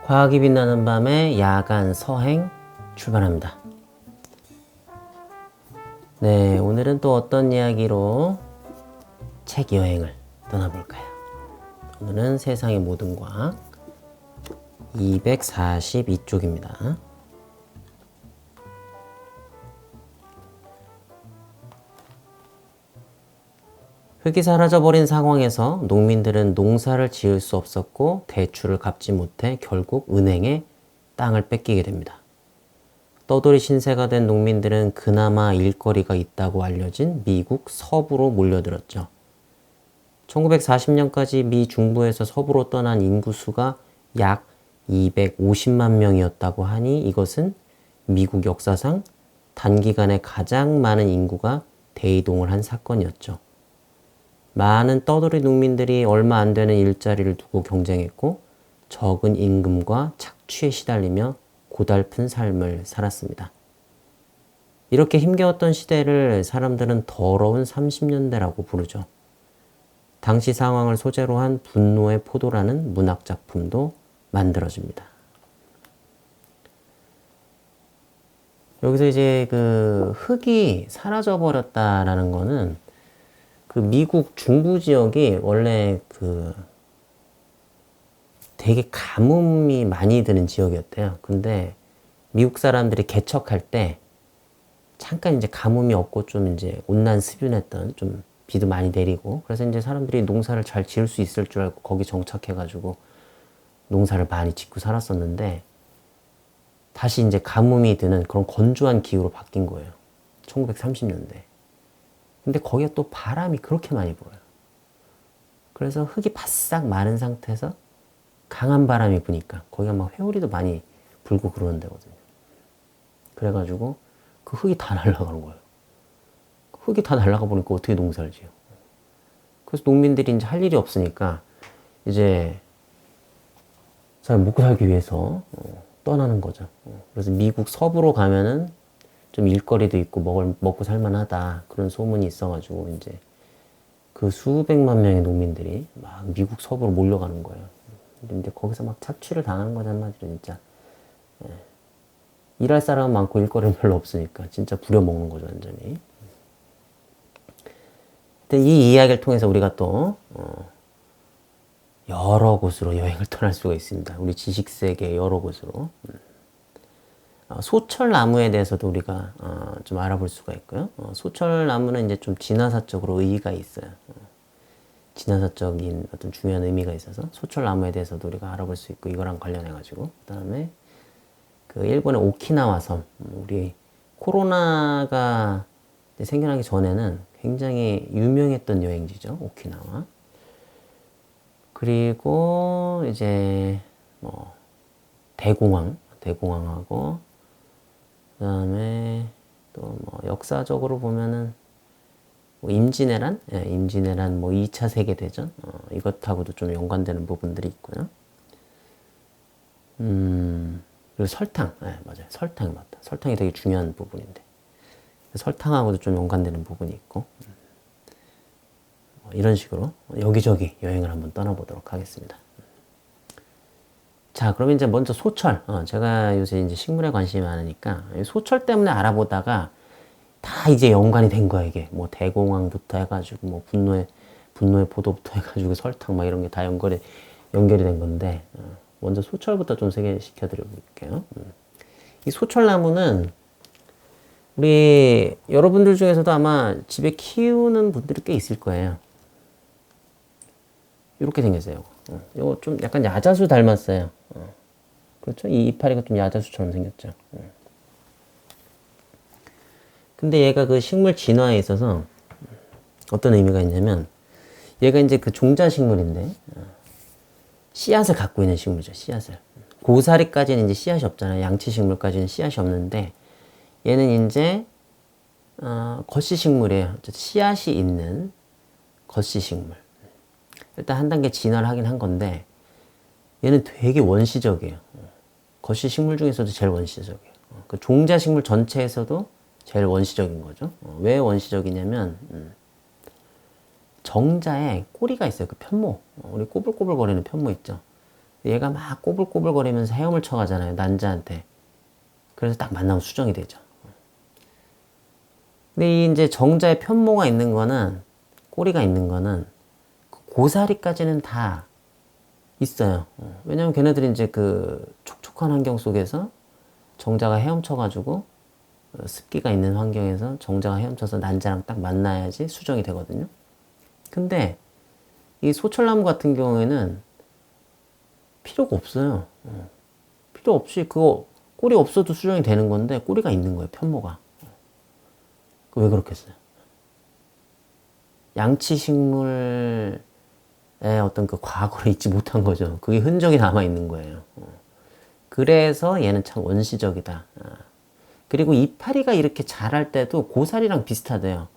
과학이 빛나는 밤에 야간 서행 출발합니다. 네, 오늘은 또 어떤 이야기로 책 여행을 떠나볼까요? 오늘은 세상의 모든 과학 242쪽입니다. 흙이 사라져버린 상황에서 농민들은 농사를 지을 수 없었고 대출을 갚지 못해 결국 은행에 땅을 뺏기게 됩니다. 떠돌이 신세가 된 농민들은 그나마 일거리가 있다고 알려진 미국 서부로 몰려들었죠. 1940년까지 미 중부에서 서부로 떠난 인구수가 약 250만 명이었다고 하니 이것은 미국 역사상 단기간에 가장 많은 인구가 대이동을 한 사건이었죠. 많은 떠돌이 농민들이 얼마 안 되는 일자리를 두고 경쟁했고 적은 임금과 착취에 시달리며 고달픈 삶을 살았습니다. 이렇게 힘겨웠던 시대를 사람들은 더러운 30년대라고 부르죠. 당시 상황을 소재로 한 분노의 포도라는 문학 작품도 만들어집니다. 여기서 이제 그 흙이 사라져버렸다라는 거는 그 미국 중부 지역이 원래 그 되게 가뭄이 많이 드는 지역이었대요. 근데 미국 사람들이 개척할 때 잠깐 이제 가뭄이 없고 좀 이제 온난스변했던 좀 비도 많이 내리고 그래서 이제 사람들이 농사를 잘 지을 수 있을 줄 알고 거기 정착해가지고 농사를 많이 짓고 살았었는데 다시 이제 가뭄이 드는 그런 건조한 기후로 바뀐 거예요. 1930년대. 근데 거기가 또 바람이 그렇게 많이 불어요. 그래서 흙이 바싹 마른 상태에서 강한 바람이 부니까 거기가 막 회오리도 많이 불고 그러는 데거든요. 그래가지고 그 흙이 다 날아가는 거예요. 흙이 다 날아가 보니까 어떻게 농사를 지어. 그래서 농민들이 이제 할 일이 없으니까 이제 잘 먹고 살기 위해서 떠나는 거죠. 그래서 미국 서부로 가면은 좀 일거리도 있고 먹고 살만하다 그런 소문이 있어가지고 이제 그 수백만 명의 농민들이 막 미국 서부로 몰려가는 거예요. 근데 거기서 막 착취를 당하는 거죠, 한마디로 진짜. 예. 일할 사람은 많고 일거리는 별로 없으니까 진짜 부려먹는 거죠, 완전히. 근데 이 이야기를 통해서 우리가 또 여러 곳으로 여행을 떠날 수가 있습니다. 우리 지식세계 여러 곳으로. 소철나무에 대해서도 우리가 좀 알아볼 수가 있고요. 소철나무는 이제 좀 진화사적으로 의의가 있어요. 진화사적인 어떤 중요한 의미가 있어서 소철나무에 대해서도 우리가 알아볼 수 있고 이거랑 관련해가지고 그 다음에 그 일본의 오키나와 섬 우리 코로나가 생겨나기 전에는 굉장히 유명했던 여행지죠. 오키나와. 그리고 이제 뭐 대공황하고 그 다음에 또 뭐 역사적으로 보면은 뭐 임진왜란 뭐 2차 세계대전 이것하고도 좀 연관되는 부분들이 있고요. 그리고 설탕, 맞아요. 설탕이 맞다. 설탕이 되게 중요한 부분인데 설탕하고도 좀 연관되는 부분이 있고 이런 식으로 여기저기 여행을 한번 떠나보도록 하겠습니다. 자, 그럼 이제 먼저 소철. 제가 요새 이제 식물에 관심이 많으니까 소철 때문에 알아보다가 다 이제 연관이 된 거야, 이게. 뭐 대공황부터 해가지고 뭐 분노의 포도부터 해가지고 설탕 막 이런 게 다 연결이 된 건데 먼저 소철부터 좀 소개시켜 드려볼게요. 이 소철나무는 우리 여러분들 중에서도 아마 집에 키우는 분들이 꽤 있을 거예요. 이렇게 생겼어요. 이거 좀 약간 야자수 닮았어요. 그렇죠? 이 이파리가 좀 야자수처럼 생겼죠. 근데 얘가 그 식물 진화에 있어서 어떤 의미가 있냐면 얘가 이제 그 종자식물인데 씨앗을 갖고 있는 식물이죠. 씨앗을. 고사리까지는 이제 씨앗이 없잖아요. 양치식물까지는 씨앗이 없는데 얘는 이제 겉씨식물이에요. 씨앗이 있는 겉씨식물. 일단 한 단계 진화를 하긴 한 건데 얘는 되게 원시적이에요. 겉씨식물 중에서도 제일 원시적이에요. 그 종자식물 전체에서도 제일 원시적인 거죠. 왜 원시적이냐면 정자에 꼬리가 있어요. 그 편모. 우리 꼬불꼬불거리는 편모 있죠. 얘가 막 꼬불꼬불거리면서 헤엄을 쳐가잖아요, 난자한테. 그래서 딱 만나면 수정이 되죠. 근데 이 이제 정자의 편모가 있는 거는, 꼬리가 있는 거는 고사리까지는 다 있어요. 왜냐면 걔네들이 이제 그 촉촉한 환경 속에서 정자가 헤엄쳐가지고 습기가 있는 환경에서 정자가 헤엄쳐서 난자랑 딱 만나야지 수정이 되거든요. 근데 이 소철나무 같은 경우에는 필요가 없어요. 필요 없이 그거 꼬리 없어도 수정이 되는 건데 꼬리가 있는 거예요, 편모가. 왜 그렇겠어요? 양치식물의 어떤 그 과거를 잊지 못한 거죠. 그게 흔적이 남아 있는 거예요. 그래서 얘는 참 원시적이다. 그리고 이파리가 이렇게 자랄 때도 고사리랑 비슷하대요.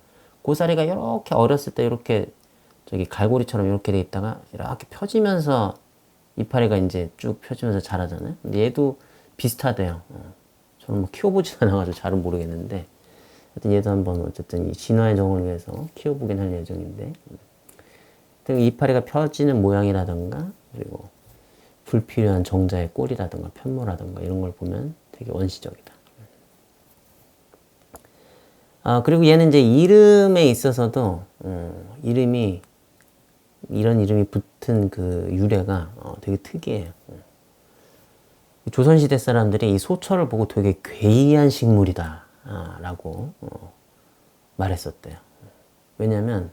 고사리가 이렇게 어렸을 때 이렇게 저기 갈고리처럼 이렇게 돼 있다가 이렇게 펴지면서 이파리가 이제 쭉 펴지면서 자라잖아요. 근데 얘도 비슷하대요. 저는 뭐 키워보진 않아가지고 잘은 모르겠는데 하여튼 얘도 한번 어쨌든 이 진화의 정을 위해서 키워보긴 할 예정인데 이파리가 펴지는 모양이라던가 그리고 불필요한 정자의 꼬리라던가 편모라던가 이런 걸 보면 되게 원시적이다. 그리고 얘는 이제 이름에 있어서도 이름이 이런 이름이 붙은 그 유래가 되게 특이해요. 조선시대 사람들이 이 소철을 보고 되게 괴이한 식물이다 라고 말했었대요. 왜냐면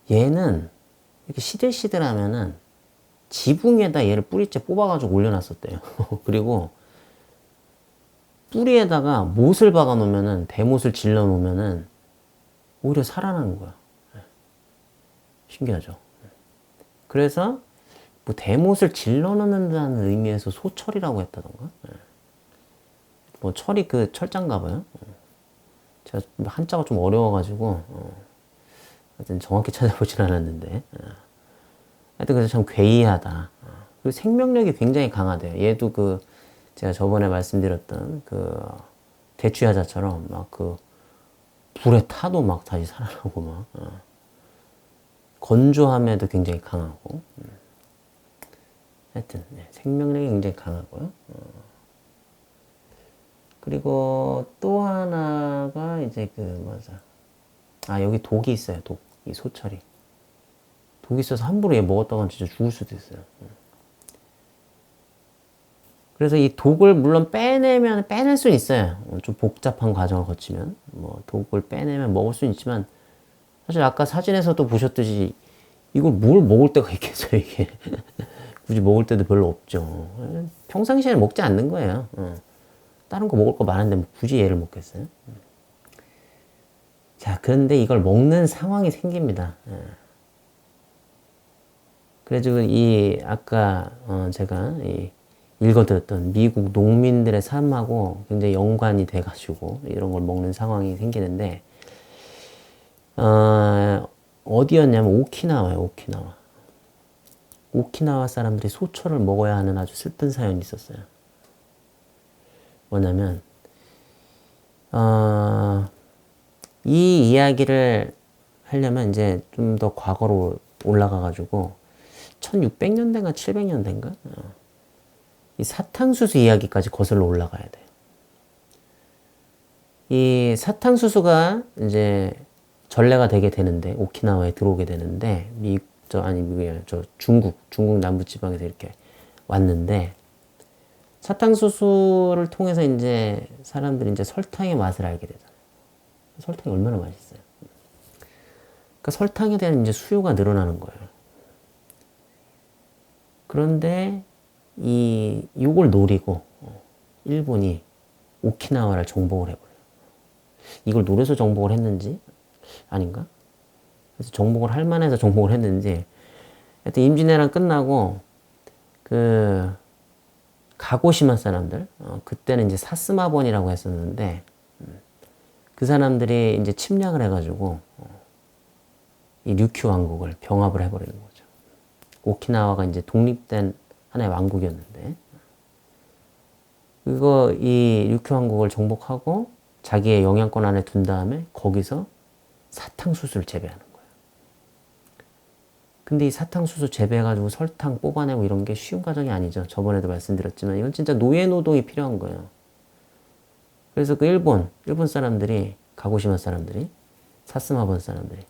얘는 이렇게 시들시들하면은 지붕에다 얘를 뿌리째 뽑아가지고 올려놨었대요. 그리고 뿌리에다가 못을 박아 놓으면은, 대못을 질러 놓으면은 오히려 살아나는 거야. 신기하죠? 그래서 뭐 대못을 질러 넣는다는 의미에서 소철이라고 했다던가? 뭐 철이 그 철자인가 봐요. 제가 한자가 좀 어려워가지고 하여튼 정확히 찾아보진 않았는데 하여튼 그래서 참 괴이하다. 그리고 생명력이 굉장히 강하대요. 얘도 그 제가 저번에 말씀드렸던 그 대추야자처럼 막 그 불에 타도 막 다시 살아나고 막 건조함에도 굉장히 강하고 하여튼 생명력이 굉장히 강하고요. 그리고 또 하나가 이제 그 뭐죠? 여기 독이 있어요. 독. 이 소철이. 독이 있어서 함부로 얘 먹었다가는 진짜 죽을 수도 있어요. 그래서 이 독을 물론 빼낼 수는 있어요. 좀 복잡한 과정을 거치면. 뭐 독을 빼내면 먹을 수는 있지만 사실 아까 사진에서도 보셨듯이 이걸 뭘 먹을 때가 있겠어요, 이게. 굳이 먹을 때도 별로 없죠. 평상시에는 먹지 않는 거예요. 다른 거 먹을 거 많은데 뭐 굳이 얘를 먹겠어요? 자, 그런데 이걸 먹는 상황이 생깁니다. 그래가지고 이 아까 제가 읽어드렸던 미국 농민들의 삶하고 굉장히 연관이 돼가지고 이런 걸 먹는 상황이 생기는데 어디였냐면 오키나와예요. 오키나와. 오키나와 사람들이 소철을 먹어야 하는 아주 슬픈 사연이 있었어요. 뭐냐면 이 이야기를 하려면 이제 좀 더 과거로 올라가가지고 1600년대인가 700년대인가 이 사탕수수 이야기까지 거슬러 올라가야 돼요. 이 사탕수수가 이제 전래가 되게 되는데 오키나와에 들어오게 되는데 중국 남부지방에서 이렇게 왔는데 사탕수수를 통해서 이제 사람들이 이제 설탕의 맛을 알게 되잖아요. 설탕이 얼마나 맛있어요. 그러니까 설탕에 대한 이제 수요가 늘어나는 거예요. 그런데 이걸 노리고 일본이 오키나와를 정복을 해버려요. 이걸 노려서 정복을 했는지 아닌가? 그래서 정복을 할 만해서 정복을 했는지 하여튼 임진왜란 끝나고 그 가고시마 사람들 그때는 이제 사스마본이라고 했었는데 그 사람들이 이제 침략을 해가지고 이 류큐 왕국을 병합을 해버리는 거죠. 오키나와가 이제 독립된 하나의 왕국이었는데 이 류큐 왕국을 정복하고 자기의 영향권 안에 둔 다음에 거기서 사탕수수를 재배하는 거예요. 근데 이 사탕수수 재배해가지고 설탕 뽑아내고 이런 게 쉬운 과정이 아니죠. 저번에도 말씀드렸지만 이건 진짜 노예 노동이 필요한 거예요. 그래서 그 일본 사람들이, 가고시마 사람들이, 사스마본 사람들이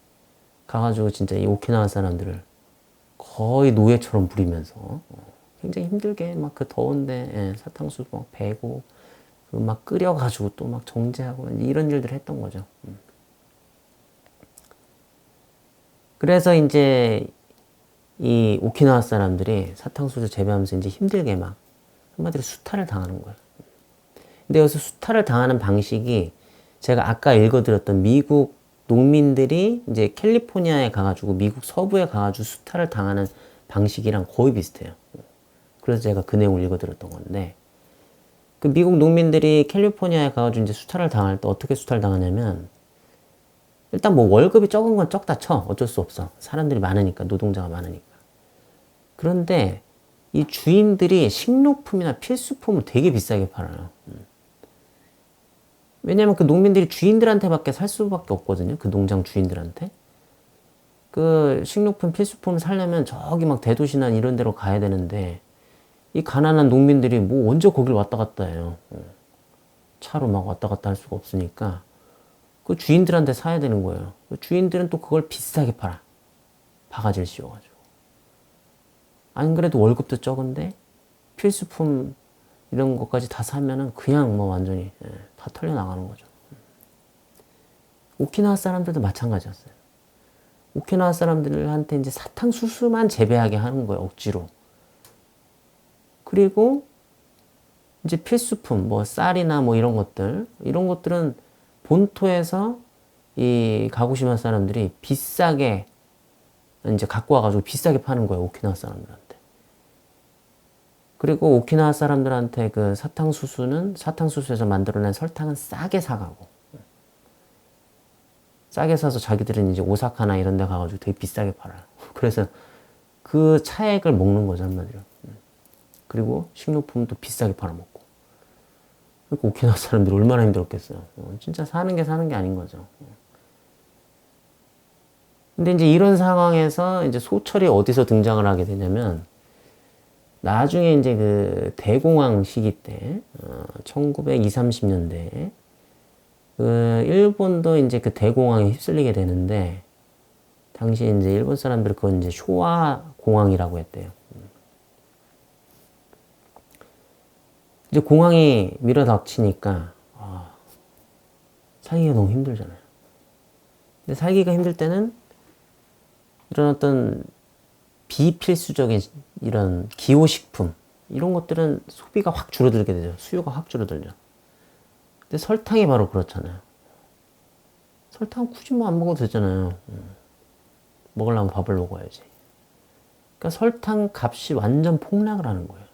가가지고 진짜 이 오키나와 사람들을 거의 노예처럼 부리면서 굉장히 힘들게 막 그 더운데 사탕수수 막 베고 그 막 끓여가지고 또 막 정제하고 이런 일들을 했던 거죠. 그래서 이제 이 오키나와 사람들이 사탕수수 재배하면서 이제 힘들게 막 한마디로 수탈을 당하는 거예요. 근데 여기서 수탈을 당하는 방식이 제가 아까 읽어드렸던 미국 농민들이 이제 캘리포니아에 가가지고 미국 서부에 가가지고 수탈을 당하는 방식이랑 거의 비슷해요. 그래서 제가 그 내용을 읽어드렸던 건데, 그 미국 농민들이 캘리포니아에 가가지고 이제 수탈을 당할 때 어떻게 수탈을 당하냐면, 일단 뭐 월급이 적은 건 적다 쳐. 어쩔 수 없어. 사람들이 많으니까, 노동자가 많으니까. 그런데 이 주인들이 식료품이나 필수품을 되게 비싸게 팔아요. 왜냐면 그 농민들이 주인들한테밖에 살 수밖에 없거든요. 그 농장 주인들한테. 그 식료품, 필수품을 사려면 저기 막 대도시나 이런 데로 가야 되는데, 이 가난한 농민들이 뭐 언제 거길 왔다 갔다 해요. 차로 막 왔다 갔다 할 수가 없으니까 그 주인들한테 사야 되는 거예요. 그 주인들은 또 그걸 비싸게 팔아. 바가지를 씌워가지고. 안 그래도 월급도 적은데 필수품 이런 것까지 다 사면은 그냥 뭐 완전히 다 털려 나가는 거죠. 오키나와 사람들도 마찬가지였어요. 오키나와 사람들한테 이제 사탕수수만 재배하게 하는 거예요, 억지로. 그리고 이제 필수품, 뭐 쌀이나 뭐 이런 것들은 본토에서 이 가고시마 사람들이 비싸게 이제 갖고 와가지고 비싸게 파는 거예요, 오키나와 사람들한테. 그리고 오키나와 사람들한테 그 사탕수수에서 만들어낸 설탕은 싸게 사가고, 싸게 사서 자기들은 이제 오사카나 이런 데 가가지고 되게 비싸게 팔아요. 그래서 그 차액을 먹는 거죠, 한마디로. 그리고 식료품도 비싸게 팔아먹고. 그러니까 오키나와 사람들이 얼마나 힘들었겠어요. 진짜 사는 게 아닌 거죠. 근데 이제 이런 상황에서 이제 소철이 어디서 등장을 하게 되냐면, 나중에 이제 그 대공황 시기 때, 1920, 30년대, 그 일본도 이제 그 대공황에 휩쓸리게 되는데, 당시 이제 일본 사람들은 그건 이제 쇼와 공황이라고 했대요. 이제 공황이 밀어닥치니까, 살기가 너무 힘들잖아요. 근데 살기가 힘들 때는 이런 어떤 비필수적인 이런 기호식품, 이런 것들은 소비가 확 줄어들게 되죠. 수요가 확 줄어들죠. 근데 설탕이 바로 그렇잖아요. 설탕 굳이 뭐 안 먹어도 되잖아요. 먹으려면 밥을 먹어야지. 그러니까 설탕 값이 완전 폭락을 하는 거예요.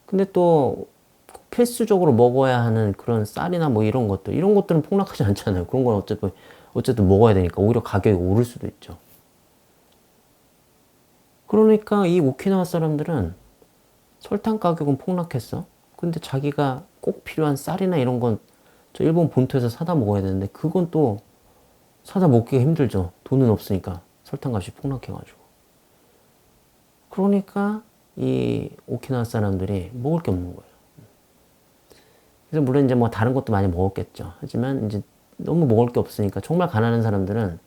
근데 또 필수적으로 먹어야 하는 그런 쌀이나 뭐 이런 것들은 폭락하지 않잖아요. 그런 건 어쨌든 먹어야 되니까 오히려 가격이 오를 수도 있죠. 그러니까 이 오키나와 사람들은 설탕 가격은 폭락했어. 근데 자기가 꼭 필요한 쌀이나 이런 건 저 일본 본토에서 사다 먹어야 되는데 그건 또 사다 먹기가 힘들죠. 돈은 없으니까 설탕 값이 폭락해가지고. 그러니까 이 오키나와 사람들이 먹을 게 없는 거예요. 그래서 물론 이제 뭐 다른 것도 많이 먹었겠죠. 하지만 이제 너무 먹을 게 없으니까 정말 가난한 사람들은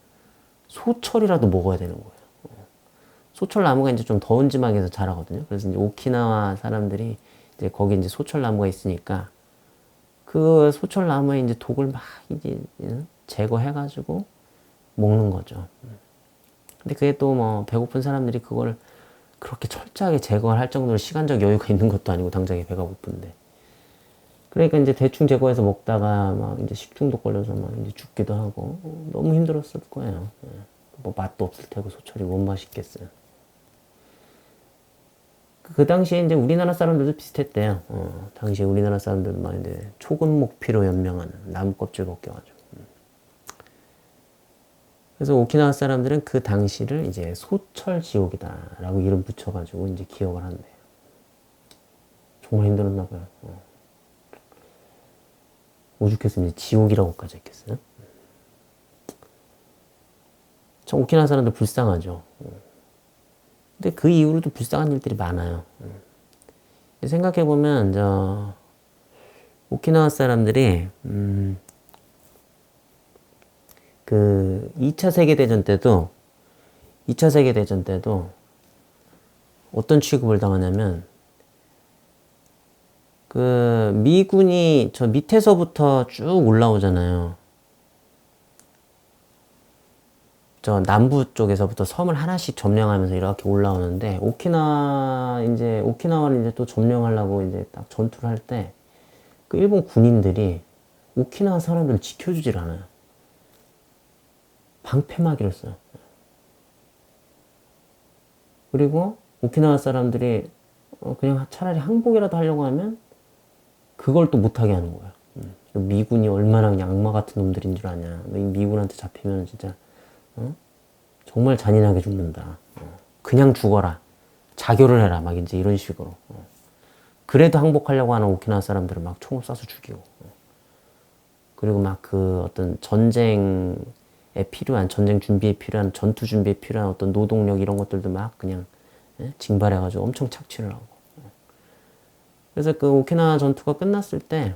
소철이라도 먹어야 되는 거예요. 소철 나무가 이제 좀 더운 지방에서 자라거든요. 그래서 이제 오키나와 사람들이 이제 거기 이제 소철 나무가 있으니까 그 소철 나무에 이제 독을 막 이제 제거해가지고 먹는 거죠. 근데 그게 또 뭐 배고픈 사람들이 그걸 그렇게 철저하게 제거를 할 정도로 시간적 여유가 있는 것도 아니고 당장에 배가 고픈데. 그러니까 이제 대충 제거해서 먹다가 막 이제 식중독 걸려서 막 이제 죽기도 하고 너무 힘들었을 거예요. 뭐 맛도 없을 테고 소철이 뭔 맛이 있겠어요. 그 당시에 이제 우리나라 사람들도 비슷했대요. 당시에 우리나라 사람들도 막 이제 초근목피로 연명하는 나무 껍질 벗겨가지고. 그래서 오키나와 사람들은 그 당시를 이제 소철 지옥이다라고 이름 붙여가지고 이제 기억을 한대요. 정말 힘들었나 봐요. 오죽했으면 지옥이라고까지 했겠어요. 참 오키나와 사람들 불쌍하죠. 근데 그 이후로도 불쌍한 일들이 많아요. 생각해보면, 오키나와 사람들이, 그 2차 세계대전 때도, 2차 세계대전 때도 어떤 취급을 당하냐면, 그 미군이 저 밑에서부터 쭉 올라오잖아요. 저 남부 쪽에서부터 섬을 하나씩 점령하면서 이렇게 올라오는데 오키나와를 이제 또 점령하려고 이제 딱 전투를 할 때 그 일본 군인들이 오키나와 사람들을 지켜주질 않아요. 방패막이를 써요. 그리고 오키나와 사람들이 그냥 차라리 항복이라도 하려고 하면 그걸 또 못하게 하는 거야. 미군이 얼마나 그냥 악마 같은 놈들인 줄 아냐. 너 이 미군한테 잡히면 진짜 정말 잔인하게 죽는다. 그냥 죽어라. 자교를 해라. 막 이제 이런 식으로. 그래도 항복하려고 하는 오키나와 사람들을 막 총을 쏴서 죽이고. 그리고 막 그 어떤 전쟁에 필요한, 전쟁 준비에 필요한, 전투 준비에 필요한 어떤 노동력 이런 것들도 막 그냥 징발해가지고 엄청 착취를 하고. 그래서 그 오키나와 전투가 끝났을 때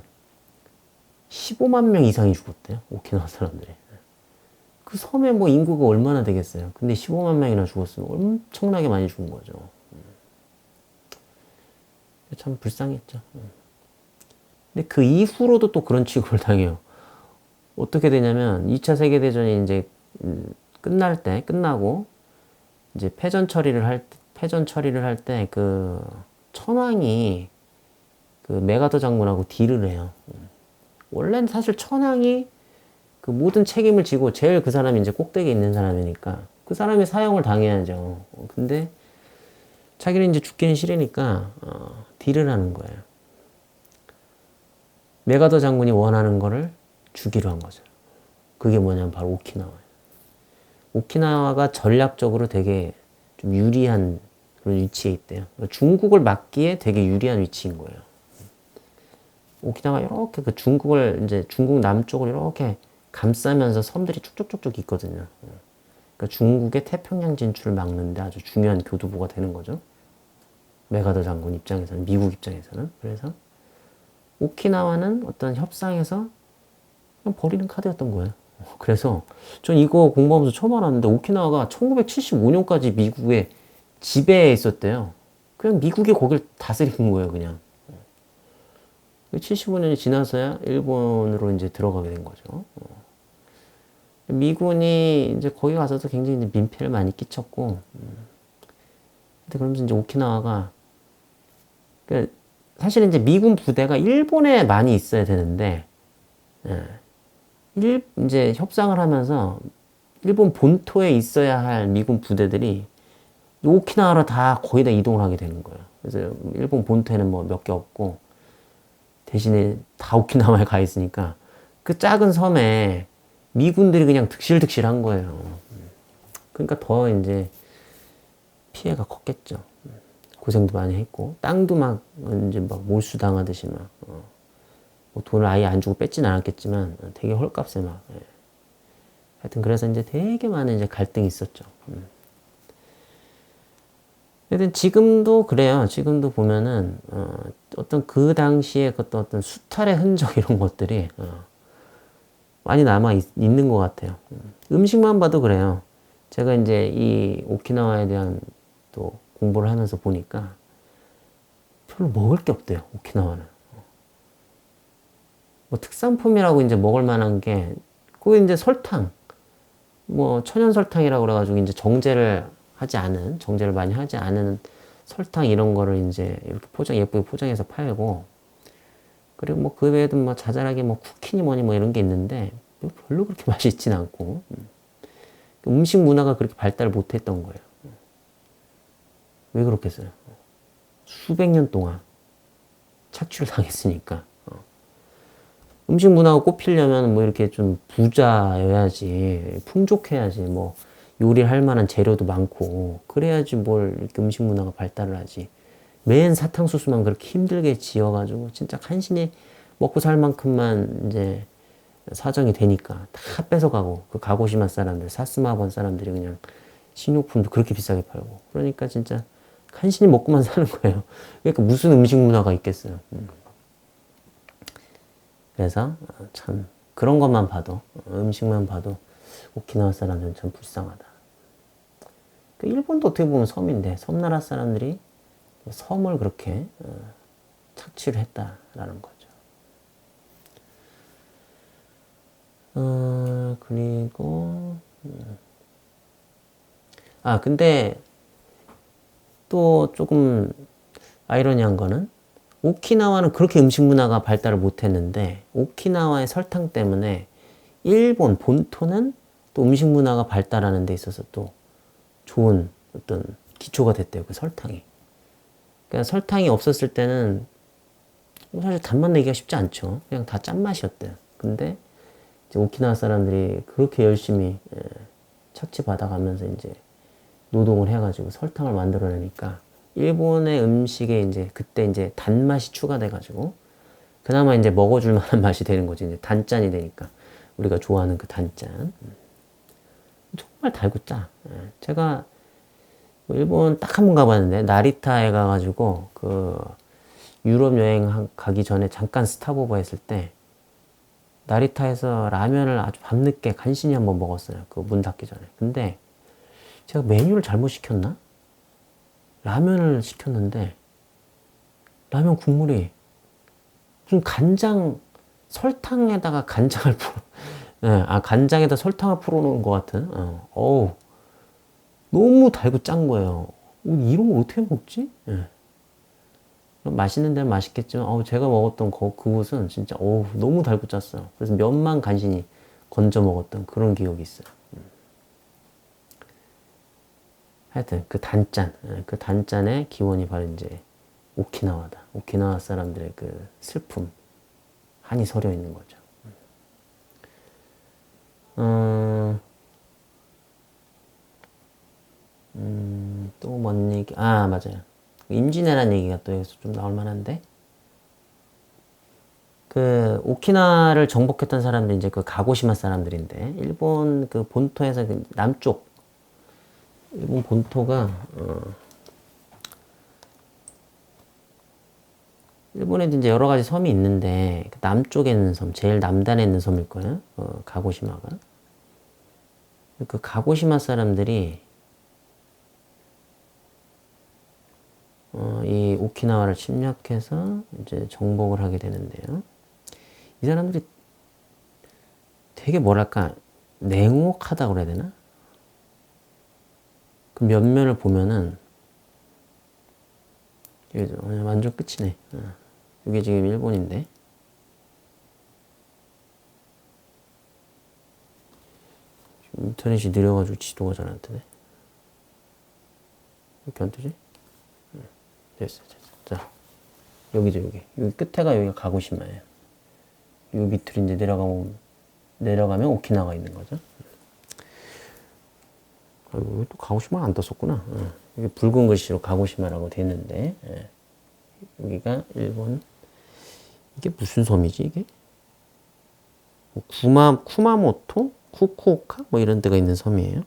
15만 명 이상이 죽었대요. 오키나와 사람들이. 그 섬에 뭐 인구가 얼마나 되겠어요. 근데 15만 명이나 죽었으면 엄청나게 많이 죽은 거죠. 참 불쌍했죠. 근데 그 이후로도 또 그런 취급을 당해요. 어떻게 되냐면 2차 세계대전이 이제 끝나고 이제 패전 처리를 할 때 그 천황이 그 메가더 장군하고 딜을 해요. 원래는 사실 천황이 그 모든 책임을 지고 제일 그 사람이 이제 꼭대기에 있는 사람이니까 그 사람이 사형을 당해야죠. 근데 자기는 이제 죽기는 싫으니까 딜을 하는 거예요. 메가더 장군이 원하는 거를 주기로 한 거죠. 그게 뭐냐면 바로 오키나와예요. 오키나와가 전략적으로 되게 좀 유리한 그런 위치에 있대요. 중국을 막기에 되게 유리한 위치인 거예요. 오키나와 이렇게 그 중국을 이제 중국 남쪽을 이렇게 감싸면서 섬들이 쭉쭉쭉쭉 있거든요. 그러니까 중국의 태평양 진출을 막는데 아주 중요한 교두보가 되는 거죠. 메가더 장군 입장에서는, 미국 입장에서는. 그래서 오키나와는 어떤 협상에서 그냥 버리는 카드였던 거예요. 그래서 전 이거 공부하면서 처음 알았는데 오키나와가 1975년까지 미국의 지배에 있었대요. 그냥 미국이 거길 다스리는 거예요, 그냥. 75년이 지나서야 일본으로 이제 들어가게 된 거죠. 미군이 이제 거기 가서도 굉장히 이제 민폐를 많이 끼쳤고, 근데 그러면서 이제 오키나와가, 그러니까 사실은 이제 미군 부대가 일본에 많이 있어야 되는데, 이제 협상을 하면서 일본 본토에 있어야 할 미군 부대들이 오키나와로 다 거의 다 이동을 하게 되는 거예요. 그래서 일본 본토에는 뭐 몇 개 없고, 대신에 다 오키나와에 가 있으니까 그 작은 섬에 미군들이 그냥 득실득실 한 거예요. 그러니까 더 이제 피해가 컸겠죠. 고생도 많이 했고, 땅도 막 이제 막 몰수당하듯이 막, 뭐 돈을 아예 안 주고 뺏진 않았겠지만 되게 헐값에 막, 하여튼 그래서 이제 되게 많은 이제 갈등이 있었죠. 하여튼 지금도 그래요. 지금도 보면은 어떤 그 당시에 어떤 수탈의 흔적 이런 것들이 많이 남아 있는 것 같아요. 음식만 봐도 그래요. 제가 이제 이 오키나와에 대한 또 공부를 하면서 보니까 별로 먹을 게 없대요. 오키나와는. 뭐 특산품이라고 이제 먹을 만한 게, 그 이제 설탕, 뭐 천연 설탕이라고 그래가지고 이제 정제를 많이 하지 않은 설탕 이런 거를 이제 이렇게 예쁘게 포장해서 팔고, 그리고 뭐 그 외에도 뭐 자잘하게 뭐 쿠키니 뭐니 뭐 이런 게 있는데 별로 그렇게 맛있진 않고, 음식 문화가 그렇게 발달을 못했던 거예요. 왜 그렇겠어요? 수백 년 동안 착취를 당했으니까. 음식 문화가 꽃피려면 뭐 이렇게 좀 부자여야지, 풍족해야지, 뭐 요리를 할 만한 재료도 많고, 그래야지 뭘 이렇게 음식 문화가 발달을 하지. 맨 사탕수수만 그렇게 힘들게 지어가지고 진짜 간신히 먹고 살 만큼만 이제 사정이 되니까 다 뺏어가고, 그 가고시마 사람들, 사스마번 사람들이 그냥 식료품도 그렇게 비싸게 팔고, 그러니까 진짜 간신히 먹고만 사는 거예요. 그러니까 무슨 음식 문화가 있겠어요. 그래서 참 그런 것만 봐도, 음식만 봐도 오키나와 사람들은 참 불쌍하다. 일본도 어떻게 보면 섬인데 섬나라 사람들이 섬을 그렇게 착취를 했다라는 거죠. 그리고 근데 또 조금 아이러니한 거는 오키나와는 그렇게 음식 문화가 발달을 못했는데 오키나와의 설탕 때문에 일본 본토는 또 음식 문화가 발달하는 데 있어서 또 좋은 어떤 기초가 됐대요. 그 설탕이. 그러니까 설탕이 없었을 때는 사실 단맛 내기가 쉽지 않죠. 그냥 다 짠맛이었대요. 근데 이제 오키나와 사람들이 그렇게 열심히 착취받아가면서 이제 노동을 해가지고 설탕을 만들어내니까 일본의 음식에 이제 그때 이제 단맛이 추가돼가지고 그나마 이제 먹어줄 만한 맛이 되는 거지. 이제 단짠이 되니까 우리가 좋아하는 그 단짠. 정말 달고 짜. 제가 일본 딱 한 번 가봤는데 나리타에 가가지고 그 유럽 여행 가기 전에 잠깐 스탑오버 했을 때 나리타에서 라면을 아주 밤늦게 간신히 한번 먹었어요. 그 문 닫기 전에. 근데 제가 메뉴를 잘못 시켰나? 라면을 시켰는데 라면 국물이 무슨 간장 설탕에다가 간장을 풀어 간장에다 설탕을 풀어놓은 것 같은 어우 너무 달고 짠 거예요. 이런 걸 어떻게 먹지? 맛있는 데는 맛있겠지만 제가 먹었던 그곳은 진짜 너무 달고 짰어요. 그래서 면만 간신히 건져 먹었던 그런 기억이 있어요. 하여튼 그 단짠의 기원이 바로 이제 오키나와다. 오키나와 사람들의 그 슬픔, 한이 서려 있는 거죠. 또 뭔 얘기? 맞아요. 임진왜란 얘기가 또 여기서 좀 나올 만한데, 그 오키나와를 정복했던 사람들이 이제 그 가고시마 사람들인데, 일본 그 본토에서 그 남쪽, 일본 본토가 일본에도 이제 여러 가지 섬이 있는데 그 남쪽에 있는 섬, 제일 남단에 있는 섬일 거예요. 가고시마가. 그 가고시마 사람들이 이 오키나와를 침략해서 이제 정복을 하게 되는데요. 이 사람들이 되게 뭐랄까 냉혹하다고 그래야 되나? 그 면면을 보면은 이게 완전 끝이네. 이게 지금 일본인데 인터넷이 느려가지고 지도가 잘 안 뜨네. 이렇게 안 뜨지? 됐어. 자, 여기죠, 여기. 여기 끝에가 여기가 가고시마예요. 요 밑으로 이제 내려가면 오키나와가 있는 거죠. 아이고, 또 가고시마 안 떴었구나. 여기 붉은 글씨로 가고시마라고 돼 있는데, 여기가 일본, 이게 무슨 섬이지, 이게? 쿠마모토? 후쿠오카? 뭐 이런 데가 있는 섬이에요.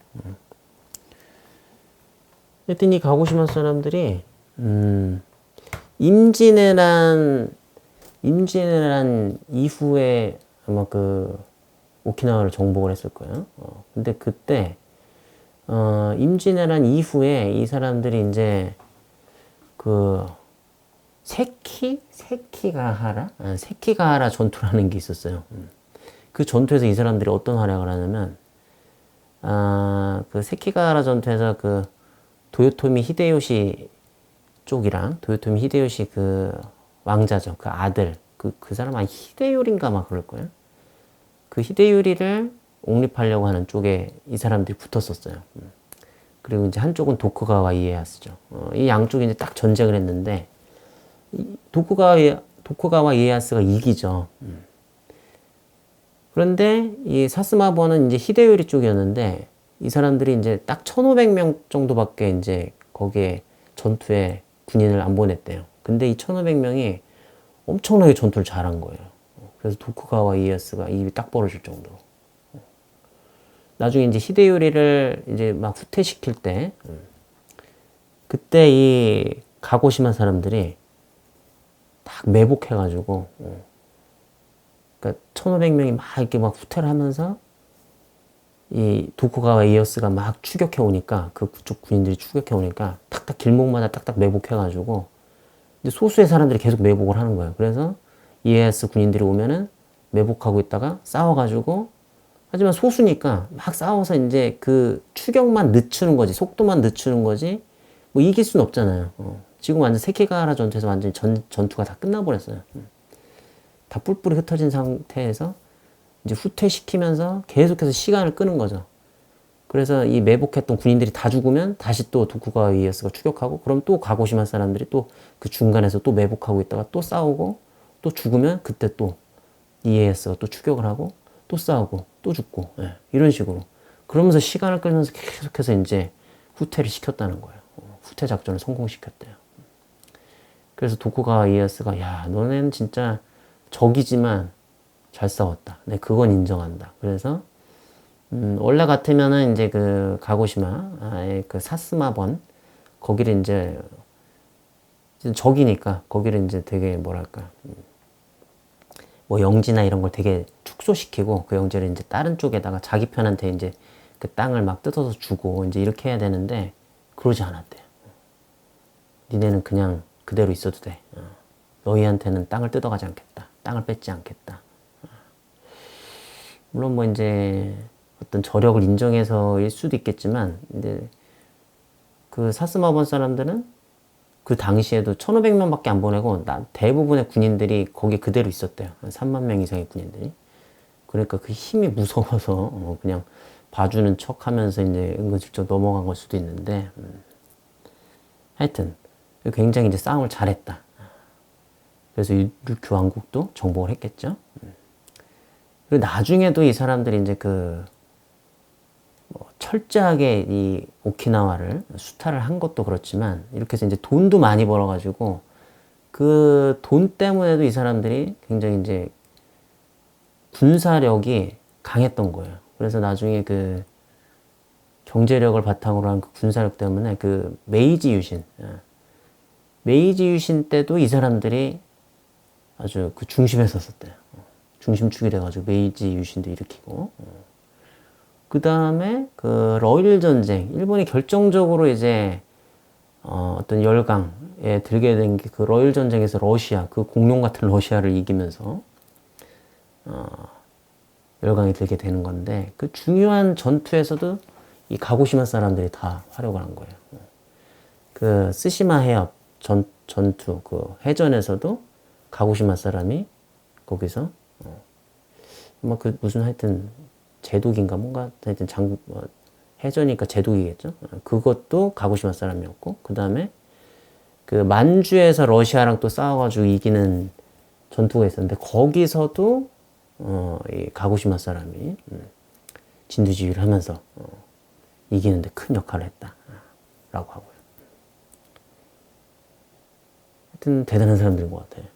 하여튼 이 가고시마 사람들이, 임진왜란 이후에 아마 그 오키나와를 정복을 했을 거예요. 근데 그때 임진왜란 이후에 이 사람들이 이제 그 세키가하라 전투라는 게 있었어요. 그 전투에서 이 사람들이 어떤 활약을 하냐면 그 세키가하라 전투에서 그 도요토미 히데요시 쪽이랑 도요토미 히데요시 그 왕자죠. 그 아들 그 사람 히데요리인가 막 그럴 거예요. 그 히데요리를 옹립하려고 하는 쪽에 이 사람들이 붙었었어요. 그리고 이제 한쪽은 도쿠가와 이에야스죠. 이 양쪽이 이제 딱 전쟁을 했는데 도쿠가와 이에야스가 이기죠. 그런데 이 사스마버는 이제 히데요리 쪽이었는데 이 사람들이 이제 딱 1,500명 정도밖에 이제 거기에 전투에 군인을 안 보냈대요. 근데 이 1,500명이 엄청나게 전투를 잘한 거예요. 그래서 도쿠가와 이에야스가 입이 딱 벌어질 정도로. 나중에 이제 히데요리를 이제 막 후퇴시킬 때, 그때 이 가고시마 사람들이 딱 매복해가지고, 그러니까 1500명이 막 이렇게 막 후퇴를 하면서 이 도쿠가와 이에야스가 막 추격해 오니까, 그쪽 군인들이 추격해 오니까 탁탁 길목마다 딱딱 매복해가지고 이제 소수의 사람들이 계속 매복을 하는 거예요. 그래서 이에야스 군인들이 오면은 매복하고 있다가 싸워가지고, 하지만 소수니까 막 싸워서 이제 그 추격만 늦추는 거지, 속도만 늦추는 거지, 뭐 이길 수는 없잖아요. 지금 완전 세키가하라 전투에서 완전히 전투가 다 끝나버렸어요. 다 뿔뿔이 흩어진 상태에서 이제 후퇴시키면서 계속해서 시간을 끄는 거죠. 그래서 이 매복했던 군인들이 다 죽으면 다시 또 도쿠가와 이에야스가 추격하고, 그럼 또 가고시마 사람들이 또 그 중간에서 또 매복하고 있다가 또 싸우고, 또 죽으면 그때 또 이에야스가 또 추격을 하고 또 싸우고 또 죽고, 예, 이런 식으로 그러면서 시간을 끌면서 계속해서 이제 후퇴를 시켰다는 거예요. 후퇴 작전을 성공시켰대요. 그래서 도쿠가와 이에야스가, 야, 너네는 진짜 적이지만 잘 싸웠다. 네, 그건 인정한다. 그래서 원래 같으면은 이제 그 가고시마의 그 사스마번, 거기를 이제 적이니까 거기를 이제 되게 뭐랄까, 뭐 영지나 이런 걸 되게 축소시키고 그 영지를 이제 다른 쪽에다가 자기 편한테 이제 그 땅을 막 뜯어서 주고 이제 이렇게 해야 되는데, 그러지 않았대요. 니네는 그냥 그대로 있어도 돼. 너희한테는 땅을 뜯어가지 않겠다. 땅을 뺏지 않겠다. 물론 뭐 이제 어떤 저력을 인정해서일 수도 있겠지만, 이제 그 사스마번 사람들은 그 당시에도 1500명밖에 안 보내고 대부분의 군인들이 거기 그대로 있었대요. 한 3만 명 이상의 군인들이. 그러니까 그 힘이 무서워서 그냥 봐주는 척 하면서 이제 은근슬쩍 넘어간 걸 수도 있는데, 하여튼 굉장히 이제 싸움을 잘했다. 그래서 류큐 왕국도 정복을 했겠죠. 그리고 나중에도 이 사람들이 이제 뭐 철저하게 이 오키나와를 수탈을 한 것도 그렇지만, 이렇게 해서 이제 돈도 많이 벌어가지고 그 돈 때문에도 이 사람들이 굉장히 이제 군사력이 강했던 거예요. 그래서 나중에 그 경제력을 바탕으로 한 그 군사력 때문에 그 메이지 유신 때도 이 사람들이 아주 그 중심에 섰었대요. 중심축이 돼가지고 메이지 유신도 일으키고, 그 다음에 그 러일 전쟁, 일본이 결정적으로 이제 어떤 열강에 들게 된 게 그 러일 전쟁에서 러시아, 그 공룡 같은 러시아를 이기면서 열강에 들게 되는 건데, 그 중요한 전투에서도 이 가고시마 사람들이 다 활약을 한 거예요. 그 스시마 해협 전투, 그 해전에서도 가고시마 사람이 거기서 뭐 그 무슨 하여튼 제독인가 뭔가 하여튼 해전이니까 제독이겠죠. 그것도 가고시마 사람이었고, 그 다음에 그 만주에서 러시아랑 또 싸워가지고 이기는 전투가 있었는데, 거기서도 이 가고시마 사람이 진두지휘를 하면서 이기는데 큰 역할을 했다라고 하고요. 하여튼 대단한 사람들인 것 같아요.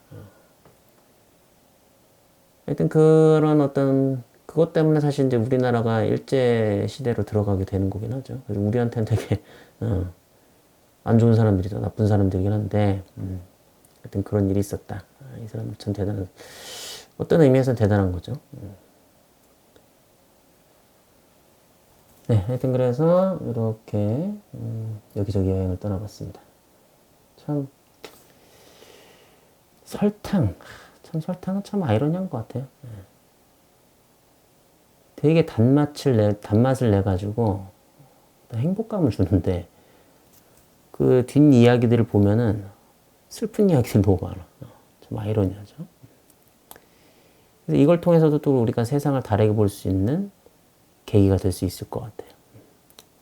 하여튼 그런 어떤 그것 때문에 사실 이제 우리나라가 일제 시대로 들어가게 되는 거긴 하죠. 그래서 우리한테는 되게 안 좋은 사람들이죠. 나쁜 사람들이긴 한데, 하여튼 그런 일이 있었다. 이 사람들 참 대단한, 어떤 의미에서는 대단한 거죠. 네, 하여튼 그래서 이렇게 여기저기 여행을 떠나봤습니다. 참 설탕은 참 아이러니한 것 같아요. 되게 단맛을 내가지고 행복감을 주는데, 그 뒷이야기들을 보면은 슬픈 이야기들이 너무 많아. 좀 아이러니하죠. 그래서 이걸 통해서도 또 우리가 세상을 다르게 볼 수 있는 계기가 될 수 있을 것 같아요.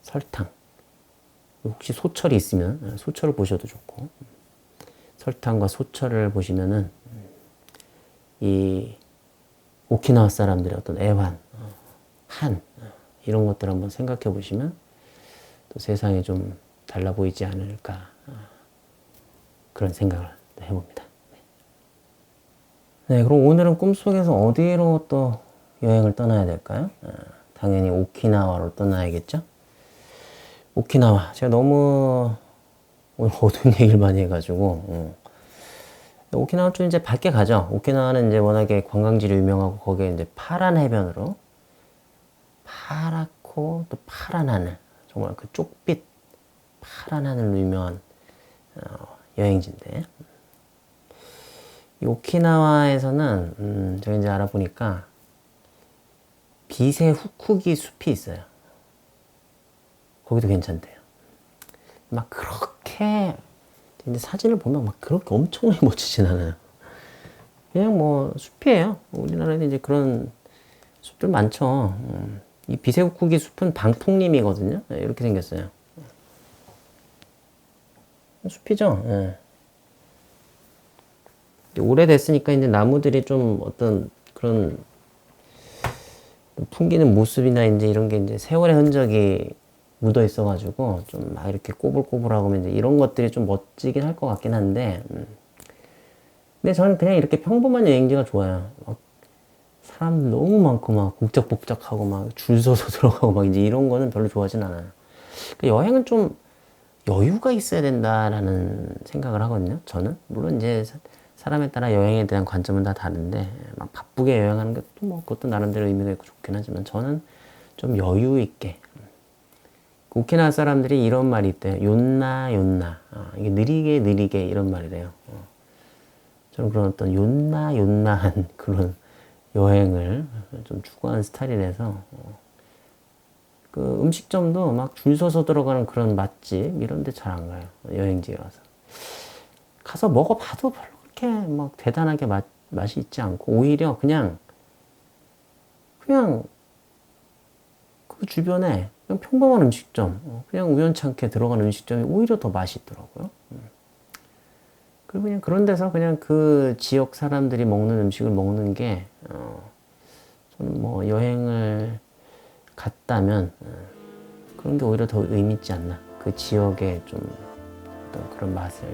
설탕. 혹시 소철이 있으면 소철을 보셔도 좋고, 설탕과 소철을 보시면은 이 오키나와 사람들의 어떤 애환, 이런 것들 한번 생각해 보시면 또 세상이 좀 달라 보이지 않을까, 그런 생각을 해봅니다. 네, 그럼 오늘은 꿈속에서 어디로 또 여행을 떠나야 될까요? 당연히 오키나와로 떠나야겠죠? 오키나와. 제가 너무 오늘 어두운 얘기를 많이 해가지고, 오키나와 좀 이제 밝게 가죠. 오키나와는 이제 워낙에 관광지로 유명하고, 거기에 이제 파란 해변으로, 파랗고 또 파란 하늘. 정말 그 쪽빛 파란 하늘로 유명한 여행지인데, 이 오키나와에서는 제가 이제 알아보니까 빛의 후쿠기 숲이 있어요. 거기도 괜찮대요. 막 그렇게 근데 사진을 보면 막 그렇게 엄청나게 멋지진 않아요. 그냥 뭐 숲이에요. 우리나라에 이제 그런 숲들 많죠. 이 빛의 후쿠기 숲은 방풍림이거든요. 이렇게 생겼어요. 숲이죠. 예. 오래됐으니까 이제 나무들이 좀 어떤 그런 풍기는 모습이나 이제 이런 게 이제 세월의 흔적이 묻어 있어가지고 좀 막 이렇게 꼬불꼬불하고 이제 이런 것들이 좀 멋지긴 할 것 같긴 한데, 근데 저는 그냥 이렇게 평범한 여행지가 좋아요. 막 사람 너무 많고 막 북적북적하고 막 줄 서서 들어가고 막 이제 이런 거는 별로 좋아하진 않아요. 그러니까 여행은 좀 여유가 있어야 된다라는 생각을 하거든요. 저는 물론 이제 사람에 따라 여행에 대한 관점은 다 다른데 막 바쁘게 여행하는 것도 뭐 그것도 나름대로 의미가 있고 좋긴 하지만 저는 좀 여유 있게. 오키나와 사람들이 이런 말이 있대요. 요나 요나. 이게 느리게 느리게 이런 말이래요. 저는 그런 어떤 요나 요나한 그런 여행을 좀 추구하는 스타일이라서 그 음식점도 막 줄 서서 들어가는 그런 맛집 이런 데 잘 안 가요. 여행지에 와서. 가서 먹어봐도 별로 그렇게 막 대단하게 맛이 있지 않고 오히려 그냥 그 주변에 그냥 평범한 음식점, 그냥 우연찮게 들어가는 음식점이 오히려 더 맛있더라고요. 그리고 그냥 그런 데서 그냥 그 지역 사람들이 먹는 음식을 먹는 게, 저는 뭐 여행을 갔다면, 그런 게 오히려 더 의미 있지 않나. 그 지역의 좀 어떤 그런 맛을,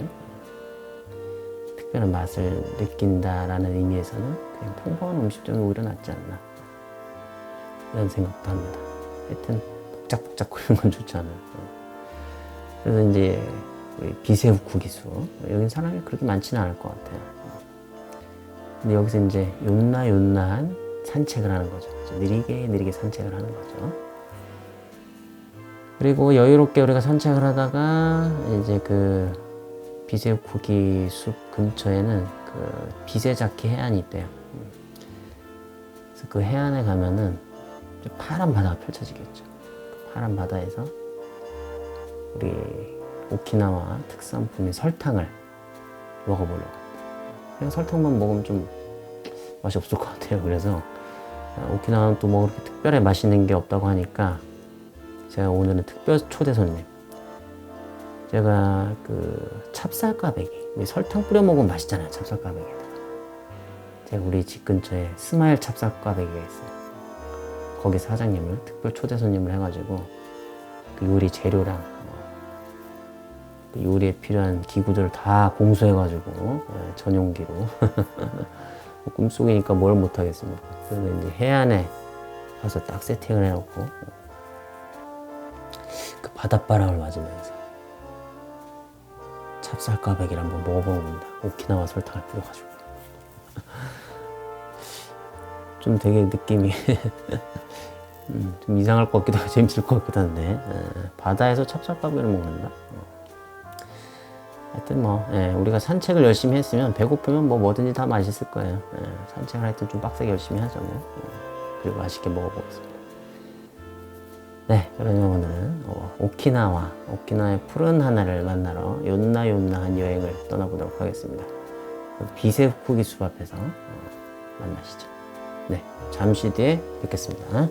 특별한 맛을 느낀다라는 의미에서는 그냥 평범한 음식점이 오히려 낫지 않나. 이런 생각도 합니다. 하여튼, 복작복작거리는 건 좋지 않아요. 그래서 이제, 빛의 후쿠기수. 여긴 사람이 그렇게 많지는 않을 것 같아요. 근데 여기서 이제 요나요나한 산책을 하는 거죠. 느리게 느리게 산책을 하는 거죠. 그리고 여유롭게 우리가 산책을 하다가 이제 그 빛의 후쿠기 숲 근처에는 그 비세자키 해안이 있대요. 그래서 그 해안에 가면은 파란 바다가 펼쳐지겠죠. 그 파란 바다에서 우리 오키나와 특산품인 설탕을 먹어보려고 합니다. 그냥 설탕만 먹으면 좀 맛이 없을 것 같아요. 그래서 오키나와는 또 뭐 그렇게 특별히 맛있는 게 없다고 하니까 제가 오늘은 특별 초대 손님. 제가 그 찹쌀꽈배기, 설탕 뿌려 먹으면 맛있잖아요. 찹쌀꽈배기에다가. 제가 우리 집 근처에 스마일 찹쌀꽈배기가 있어요. 거기 사장님을 특별 초대 손님을 해가지고 그 요리 재료랑 그 요리에 필요한 기구들을 다 공수해가지고 전용기로 꿈속이니까 뭘 못하겠습니까. 그래서 이제 해안에 가서 딱 세팅을 해놓고 그 바닷바람을 맞으면서 찹쌀꽈배기를 한번 먹어보는 겁니다. 오키나와 설탕을 뿌려가지고 좀 되게 느낌이 좀 이상할 것 같기도 하고 재밌을 것 같기도 한데 바다에서 찹쌀꽈배기를 먹는다? 하여튼 뭐 우리가 산책을 열심히 했으면 배고프면 뭐 뭐든지 다 맛있을 거예요. 산책을 하여튼 좀 빡세게 열심히 하죠 뭐. 그리고 맛있게 먹어보겠습니다. 네, 그러면 오늘은 오키나와의 푸른 하늘을 만나러 요나요나한 여행을 떠나보도록 하겠습니다. 빛의 후쿠기 숲 앞에서 만나시죠. 네, 잠시 뒤에 뵙겠습니다.